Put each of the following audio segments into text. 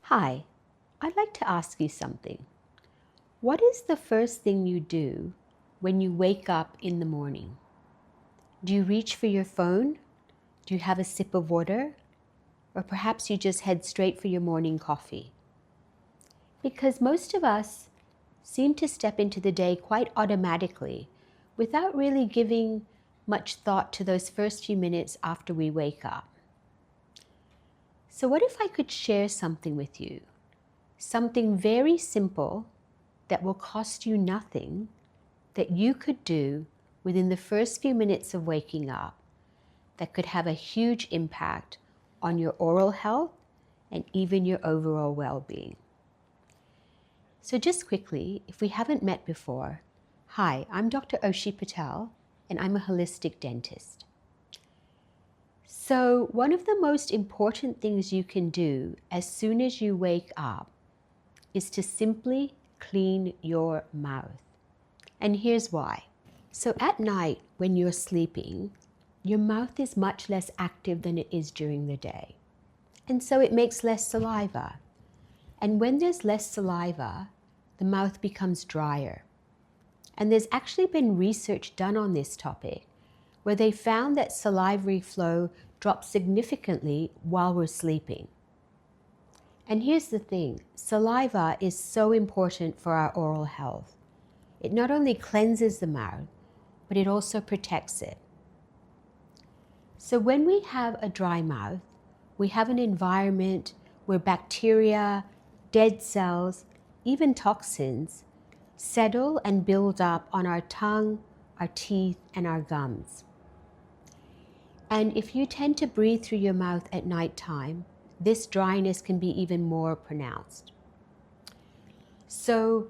Hi, I'd like to ask you something. What is the first thing you do when you wake up in the morning? Do you reach for your phone? Do you have a sip of water? Or perhaps you just head straight for your morning coffee? Because most of us seem to step into the day quite automatically without really giving much thought to those first few minutes after we wake up. So what if I could share something with you? Something very simple that will cost you nothing that you could do within the first few minutes of waking up that could have a huge impact on your oral health and even your overall well-being. So just quickly, if we haven't met before, hi, I'm Dr. Aushi Patel and I'm a holistic dentist. So one of the most important things you can do as soon as you wake up is to simply clean your mouth. And here's why. So at night when you're sleeping, your mouth is much less active than it is during the day. And so it makes less saliva. And when there's less saliva, the mouth becomes drier. And there's actually been research done on this topic where they found that salivary flow drops significantly while we're sleeping. And here's the thing, saliva is so important for our oral health. It not only cleanses the mouth, but it also protects it. So when we have a dry mouth, we have an environment where bacteria, dead cells, even toxins settle and build up on our tongue, our teeth, and our gums. And if you tend to breathe through your mouth at nighttime, this dryness can be even more pronounced. So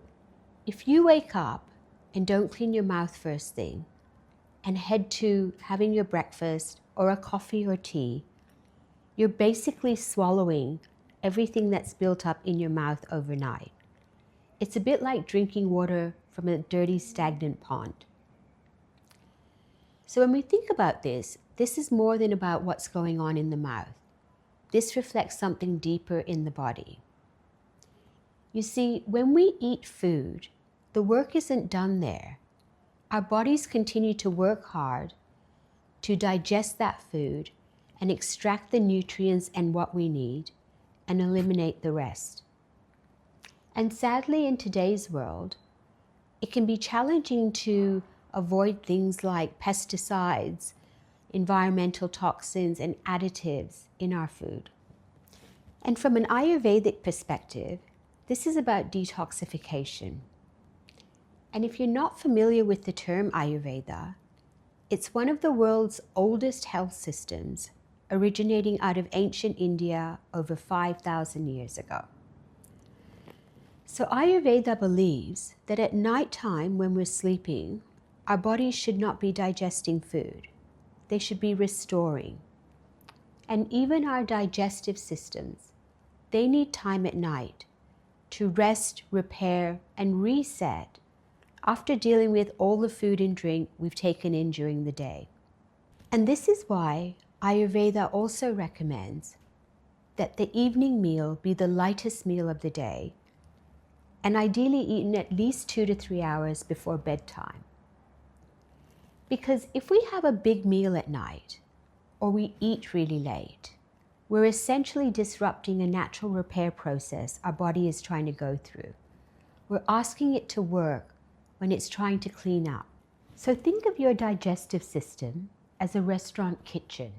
if you wake up and don't clean your mouth first thing and head to having your breakfast or a coffee or tea, you're basically swallowing everything that's built up in your mouth overnight. It's a bit like drinking water from a dirty, stagnant pond. So when we think about this, this is more than about what's going on in the mouth. This reflects something deeper in the body. You see, when we eat food, the work isn't done there. Our bodies continue to work hard to digest that food and extract the nutrients and what we need and eliminate the rest. And sadly, in today's world, it can be challenging to avoid things like pesticides, environmental toxins, and additives in our food. And from an Ayurvedic perspective, this is about detoxification. And if you're not familiar with the term Ayurveda, it's one of the world's oldest health systems, originating out of ancient India over 5,000 years ago. So Ayurveda believes that at night time when we're sleeping, our bodies should not be digesting food. They should be restoring. And even our digestive systems, they need time at night to rest, repair, and reset after dealing with all the food and drink we've taken in during the day. And this is why Ayurveda also recommends that the evening meal be the lightest meal of the day and ideally eaten at least 2 to 3 hours before bedtime. Because if we have a big meal at night, or we eat really late, we're essentially disrupting a natural repair process our body is trying to go through. We're asking it to work when it's trying to clean up. So think of your digestive system as a restaurant kitchen.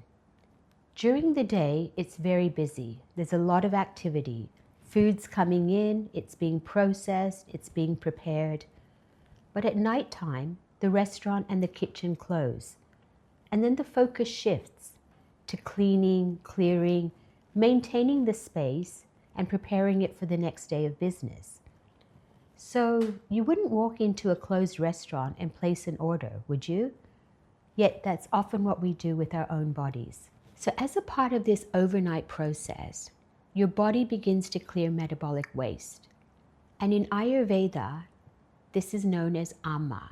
During the day, it's very busy. There's a lot of activity. Food's coming in, it's being processed, it's being prepared. But at nighttime, the restaurant and the kitchen close. And then the focus shifts to cleaning, clearing, maintaining the space, and preparing it for the next day of business. So you wouldn't walk into a closed restaurant and place an order, would you? Yet that's often what we do with our own bodies. So as a part of this overnight process, your body begins to clear metabolic waste. And in Ayurveda, this is known as amma.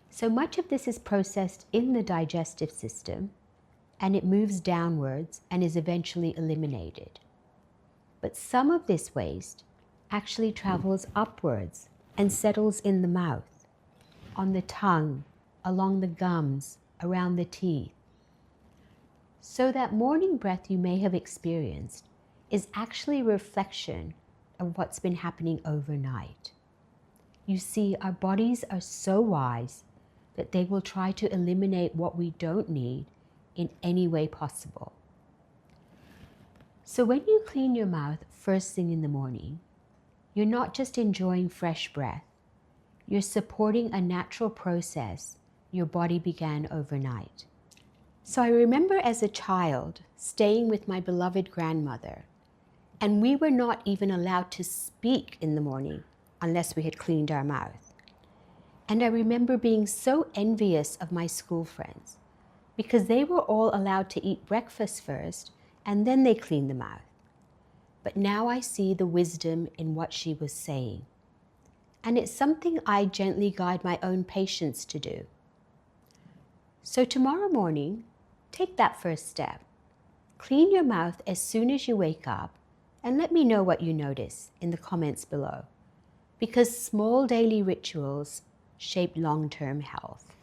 So much of this is processed in the digestive system, and it moves downwards and is eventually eliminated. But some of this waste actually travels upwards and settles in the mouth, on the tongue, along the gums, around the teeth. So that morning breath you may have experienced is actually a reflection of what's been happening overnight. You see, our bodies are so wise that they will try to eliminate what we don't need in any way possible. So when you clean your mouth first thing in the morning, you're not just enjoying fresh breath, you're supporting a natural process your body began overnight. So I remember as a child staying with my beloved grandmother, and we were not even allowed to speak in the morning unless we had cleaned our mouth. And I remember being so envious of my school friends because they were all allowed to eat breakfast first and then they cleaned the mouth. But now I see the wisdom in what she was saying. And it's something I gently guide my own patients to do. So tomorrow morning, take that first step. Clean your mouth as soon as you wake up and let me know what you notice in the comments below, because small daily rituals shape long-term health.